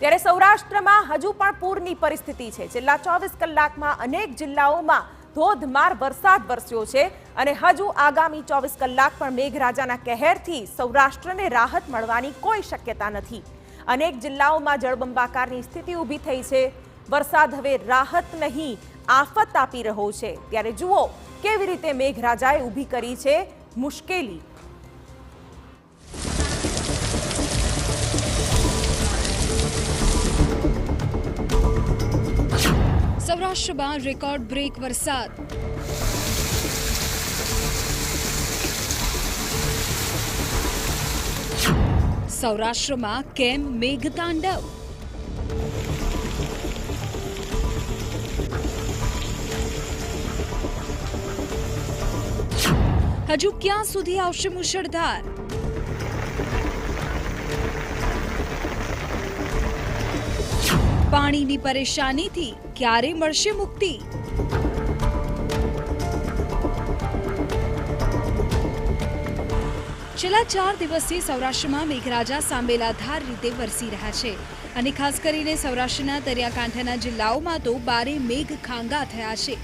ત્યારે સૌરાષ્ટ્રમાં હજુ પણ પૂરની પરિસ્થિતિ છે। છેલ્લા 24 કલાકમાં અનેક જિલ્લાઓમાં ધોધમાર વરસાદ વરસ્યો છે અને હજુ આગામી 24 કલાક પણ મેઘરાજાના કહેરથી સૌરાષ્ટ્રને રાહત મળવાની કોઈ શક્યતા નથી। અનેક જિલ્લાઓમાં જળબંબાકારની સ્થિતિ ઊભી થઈ છે। વરસાદ હવે રાહત નહીં આફત આપી રહ્યો છે। ત્યારે જુઓ કેવી રીતે મેઘરાજાએ ઊભી કરી છે મુશ્કેલી। સૌરાષ્ટ્રમાં રેકોર્ડ બ્રેક વરસાદ। સૌરાષ્ટ્રમાં કેમ મેઘતાંડવ? હજુ ક્યાં સુધી આવશે મુશળધાર? પાણીની પરેશાનીથી ક્યારે મળશે મુક્તિ? છેલ્લા 4 દિવસથી સૌરાષ્ટ્રમાં મેઘરાજા સાંબેલાધાર રીતે વરસી રહ્યા છે અને ખાસ કરીને સૌરાષ્ટ્રના દરિયાકાંઠાના જિલ્લાઓમાં તો બારે મેઘ ખાંગા થયા છે।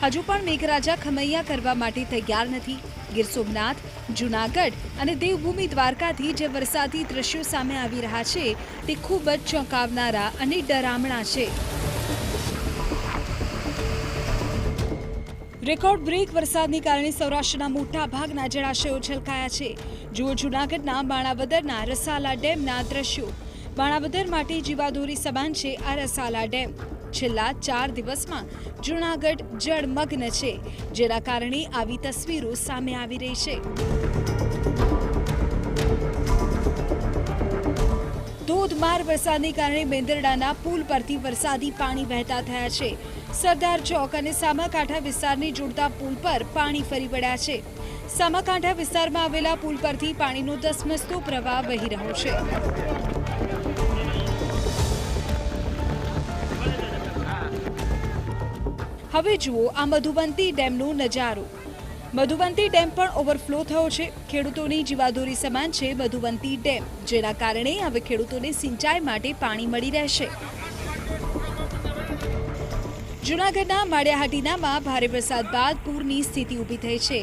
હજુ પણ મેઘરાજા ખમૈયા કરવા માટે તૈયાર નથી। ગીર સોમનાથ, જૂનાગઢ અને દેવભૂમિ દ્વારકાથી જે વરસાદી દ્રશ્યો સામે આવી રહ્યા છે તે ખૂબ જ ચોંકાવનારા અને ડરામણા છે। રેકોર્ડ બ્રેક વરસાદને કારણે સૌરાષ્ટ્રના મોટા ભાગના જળાશયો છલકાયા છે। જુઓ જૂનાગઢના માણાવદરના રસાલા ડેમના દ્રશ્યો। માણાવદર માટે જીવાદોરી સમાન છે આ રસાલા ડેમ। છેલ્લા 4 દિવસમાં જૂનાગઢ જળમગ્ન છે, જેના કારણે આવી તસવીરો સામે આવી રહી છે। ધોધમાર વરસાદને કારણે મેંદરડાના પુલ પરથી વરસાદી પાણી વહેતા થયા છે। સરદાર ચોક અને સામાકાંઠા વિસ્તારને જોડતા પુલ પર પાણી ફરી વળ્યા છે। સામાકાંઠા વિસ્તારમાં આવેલા પુલ પરથી પાણીનો ધસમસતો પ્રવાહ વહી રહ્યો છે। હવે જુઓ આ મધુબંતી ડેમનો નજારો। મધુબંતી ડેમ પણ ઓવરફ્લો થયો છે। ખેડૂતોની જીવાદોરી સમાન છે મધુબંતી ડેમ, જેના કારણે હવે ખેડૂતોને સિંચાઈ માટે પાણી મળી રહેશે। જૂનાગઢના માળિયાહાટીનામાં ભારે વરસાદ બાદ પૂરની સ્થિતિ ઊભી થઈ છે।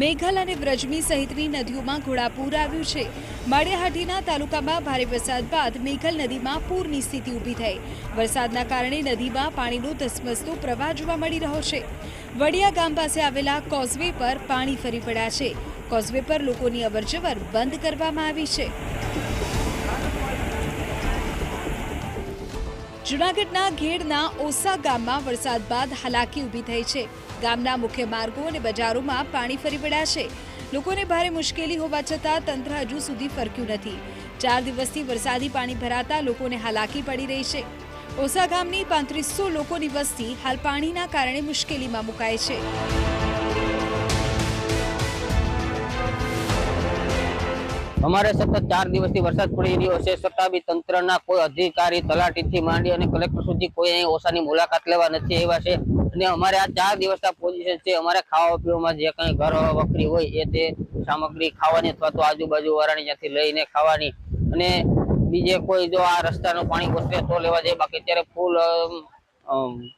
મેઘલ અને વ્રજમી સહિતની નદીઓમાં ઘોડાપૂર આવ્યું છે। માળિયાહાટીના તાલુકામાં ભારે વરસાદ બાદ મેઘલ નદીમાં પૂરની સ્થિતિ ઊભી થઈ। વરસાદના કારણે નદીમાં પાણીનો ધસમસતો પ્રવાહ જોવા મળી રહ્યો છે। વડિયા ગામ પાસે આવેલા કોઝવે પર પાણી ફરી પડ્યા છે। કોઝવે પર લોકોની અવરજવર બંધ કરવામાં આવી છે। જૂનાગઢના ઘેડના ઓસા ગામમાં વરસાદ બાદ હાલાકી ઊભી થઈ છે। ગામના મુખ્ય માર્ગો અને બજારોમાં પાણી ફરી વળ્યા છે। લોકોને ભારે મુશ્કેલી હોવા છતાં તંત્ર હજુ સુધી ફરક્યું નથી। 4 દિવસથી વરસાદી પાણી ભરાતા લોકોને હાલાકી પડી રહી છે। ઓસા ગામની 3500 લોકોની વસ્તી હાલ પાણીના કારણે મુશ્કેલીમાં મુકાઈ છે। અમારે સતત 4 દિવસથી વરસાદ પડી રહ્યો છે, છતાં બી તંત્રના કોઈ અધિકારી તલાટીથી માંડી અને કલેક્ટર સુધી કોઈ અહીં ઓસાની મુલાકાત લેવા નથી આવ્યા છે। અને અમારે આ 4 દિવસના પોઝિશન છે। અમારે ખાવા પીવામાં જે કંઈ ઘર વખરી હોય એ તે સામગ્રી ખાવાની અથવા તો આજુબાજુ વાળાની ત્યાંથી લઈને ખાવાની, અને બીજે કોઈ જો આ રસ્તાનું પાણી ઘૂસરે તો લેવા જાય, બાકી અત્યારે ફૂલ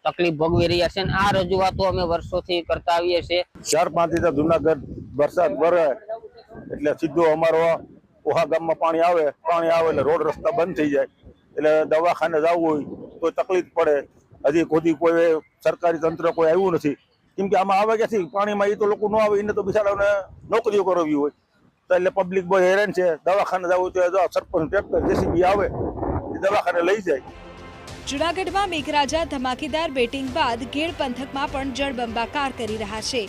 તકલીફ ભોગવી રહ્યા છે। અને આ રજૂઆતો અમે વર્ષોથી કરતા આવીએ છીએ। 4-5 દિવસ જૂનાગઢ વરસાદ વરે એટલે સીધો અમારો ઓહા ગામમાં પાણી આવે એટલે રોડ રસ્તા બંધ થઈ જાય, એટલે દવાખાને જવું હોય તો તકલીફ પડે। હજી કોઈ સરકારી તંત્ર કોઈ આવ્યું નથી, કેમ કે આમાં આવે ક્યાંથી પાણીમાં? એ તો લોકો ન આવે, એને તો બિચારાઓને નોકરીઓ કરવી હોય, તો એટલે પબ્લિક બહુ હેરાન છે। દવાખાને જવું તો સરપંચ ટ્રેક્ટર જેસીબી આવે એ દવાખાને લઈ જાય। જૂનાગઢમાં મેઘરાજા ધમાકેદાર બેટિંગ બાદ ઘેડ પંથકમાં પણ જળબંબાકાર કરી રહ્યા છે।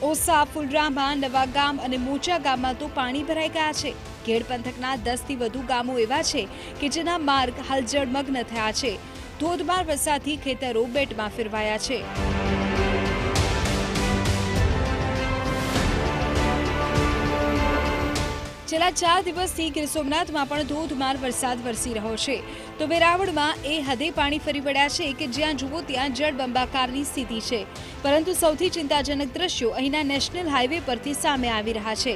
ઓસા, ફુલરામા, નવા ગામ અને મોચા ગામમાં તો પાણી ભરાઈ ગયા છે। ઘેડ પંથકના 10 થી વધુ ગામો એવા છે કે જેના માર્ગ હાલ જળમગ્ન થયા છે। ધોધમાર વરસાદથી ખેતરો બેટમાં ફેરવાયા છે। છેલ્લા 4 દિવસથી ગીર સોમનાથમાં પણ ધોધમાર વરસાદ વરસી રહ્યો છે, તો વેરાવળમાં એ હદે પાણી ફરી વળ્યા છે કે જ્યાં જુઓ ત્યાં જળબંબાકારની સ્થિતિ છે। પરંતુ સૌથી ચિંતાજનક દ્રશ્યો અહીંના નેશનલ હાઈવે પરથી સામે આવી રહ્યા છે।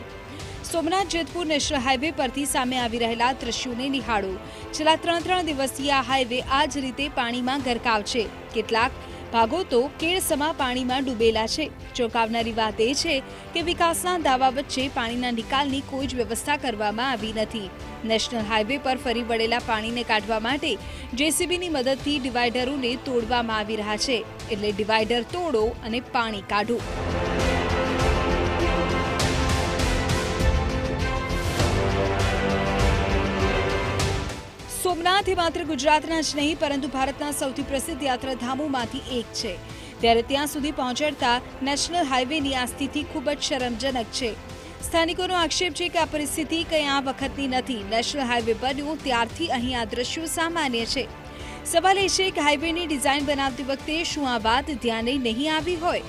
સોમનાથ જેતપુર નેશનલ હાઈવે પરથી સામે આવી રહેલા દ્રશ્યોને નિહાળો। છેલ્લા 3 દિવસથી આ હાઈવે આ જ રીતે પાણીમાં ગરકાવ છે। કેટલાક ભાગો તો કેળસમા પાણીમાં ડૂબેલા છે। ચોંકાવનારી વાત એ છે કે વિકાસના દાવા વચ્ચે પાણીના નિકાલની કોઈ જ વ્યવસ્થા કરવામાં આવી નથી। નેશનલ હાઈવે પર ફરી વળેલા પાણીને કાઢવા માટે જેસીબીની મદદથી ડિવાઈડરોને તોડવામાં આવી રહ્યા છે। એટલે ડિવાઈડર તોડો અને પાણી કાઢો। સોમનાથ એ માત્ર ગુજરાતના જ નહીં પરંતુ ભારતના સૌથી પ્રસિદ્ધ યાત્રાધામોમાંથી એક છે। ત્યારે ત્યાં સુધી પહોંચતા નેશનલ હાઈવેની આ સ્થિતિ ખૂબ જ શરમજનક છે। સ્થાનિકોનો આક્ષેપ છે કે આ પરિસ્થિતિ કંઈ આ વખતની નથી। નેશનલ હાઈવે બન્યો ત્યારથી અહીં આ દ્રશ્યો સામાન્ય છે। સવાલ એ છે કે હાઈવેની ડિઝાઇન બનાવતી વખતે શું આ વાત ધ્યાને નહીં આવી હોય?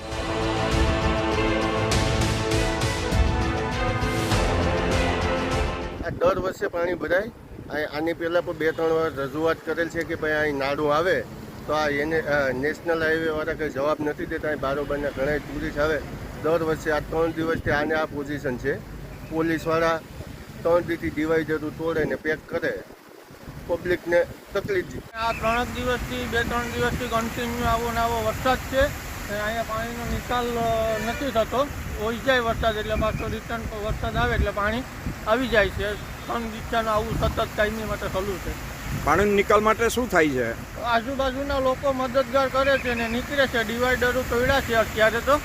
દર વર્ષે પાણી ભરાય। આની પહેલાં પણ 2-3 વાર રજૂઆત કરેલ છે કે ભાઈ અહીં નાડું આવે તો આ એને નેશનલ હાઈવેવાળા કંઈ જવાબ નથી દેતા। અહીં બારોબારના ઘણા ટુરિસ્ટ આવે દર વર્ષે આ 3 દિવસથી આને આ પોઝિશન છે। પોલીસવાળા 3 દીથી ડિવાઈડરો તોડે ને પેક કરે, પબ્લિકને તકલીફ છે। આ 3 દિવસથી 2-3 દિવસથી કન્ટિન્યુ આવો ને આવો વરસાદ છે। અહીંયા પાણીનો નિકાલ નથી થતો। હોઈ જાય વરસાદ એટલે પાછો રિટર્ન વરસાદ આવે એટલે પાણી આવી જાય છે। 3 દિવસનું આવું સતત કાયમી માટે ચાલુ છે। પાણીનો નિકાલ માટે શું થાય છે? આજુબાજુના લોકો મદદગાર કરે છે ને નીકળે છે। ડિવાઈડરો તોડ્યા છે અત્યારે તો।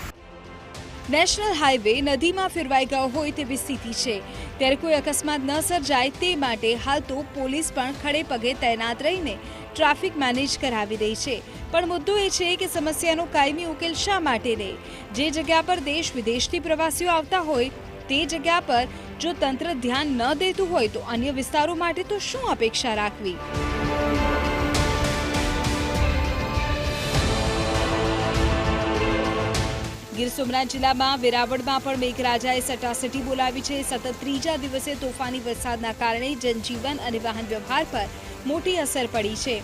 નેશનલ હાઈવે નદીમાં ફેરવાઈ ગયો હોય તેવી સ્થિતિ છે। ત્યારે કોઈ અકસ્માત ન સર્જાય તે માટે હાલ તો પોલીસ પણ ખડે પગે તૈનાત રહીને ટ્રાફિક મેનેજ કરાવી રહી છે। પણ મુદ્દો એ છે કે સમસ્યાનો કાયમી ઉકેલ શા માટે નહીં? જે જગ્યા પર દેશ વિદેશથી પ્રવાસીઓ આવતા હોય તે જગ્યા પર જો તંત્ર ધ્યાન ન દેતું હોય તો અન્ય વિસ્તારો માટે તો શું અપેક્ષા રાખવી? ગીર સોમનાથ જિલ્લામાં વેરાવળમાં પણ મેઘરાજાએ સટાસટી બોલાવી છે। સતત 3જા દિવસે તોફાની વરસાદના કારણે જનજીવન અને વાહન વ્યવહાર પર મોટી અસર પડી છે।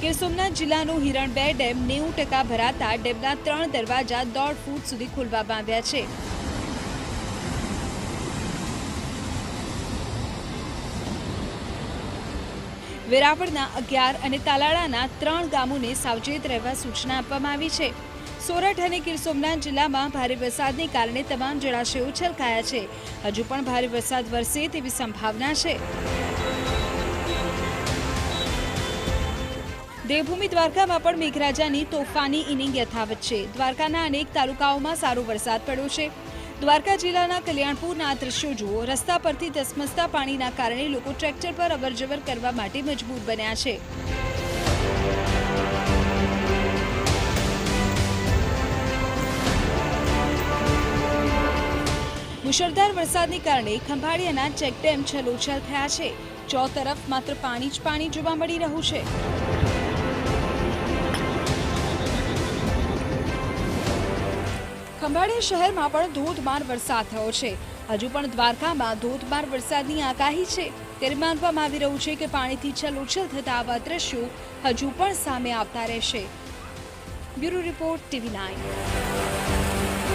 ગીર સોમનાથ જિલ્લાનો હિરણ 2 ડેમ 90% ભરાતા ડેમના 3 દરવાજા 1.5 ફૂટ સુધી ખોલવામાં આવ્યા છે। વેરાવળના 11 અને તાલાળાના 3 ગામોને સાવચેત રહેવા સૂચના આપવામાં આવી છે। સોરઠ અને ગીર સોમનાથ જિલ્લામાં ભારે વરસાદને કારણે તમામ જળાશયો છલકાયા છે। હજુ પણ ભારે વરસાદ વરસે તેવી સંભાવના છે। દેવભૂમિ દ્વારકામાં પણ મેઘરાજાની તોફાની ઇનિંગ યથાવત છે। દ્વારકાના અનેક તાલુકાઓમાં સારો વરસાદ પડ્યો છે। દ્વારકા જિલ્લાના કલ્યાણપુરના આ દ્રશ્યો જુઓ। રસ્તા પરથી ધસમસતા પાણીના કારણે લોકો ટ્રેક્ટર પર અવરજવર કરવા માટે મજબૂર બન્યા છે। મુશળધાર વરસાદને કારણે ખંભાળિયાના ચેકડેમ છલોછલ થયા છે। ચોતરફ માત્ર પાણી જ પાણી જોવા મળી રહ્યું છે। ખંભાળિયા શહેરમાં પણ ધોધમાર વરસાદ થયો છે। હજુ પણ દ્વારકામાં ધોધમાર વરસાદની આગાહી છે। ત્યારે માનવામાં આવી રહ્યું છે કે પાણીથી છલોછલ થતા આવા દ્રશ્યો હજુ પણ સામે આવતા રહેશે। Bureau report TV9।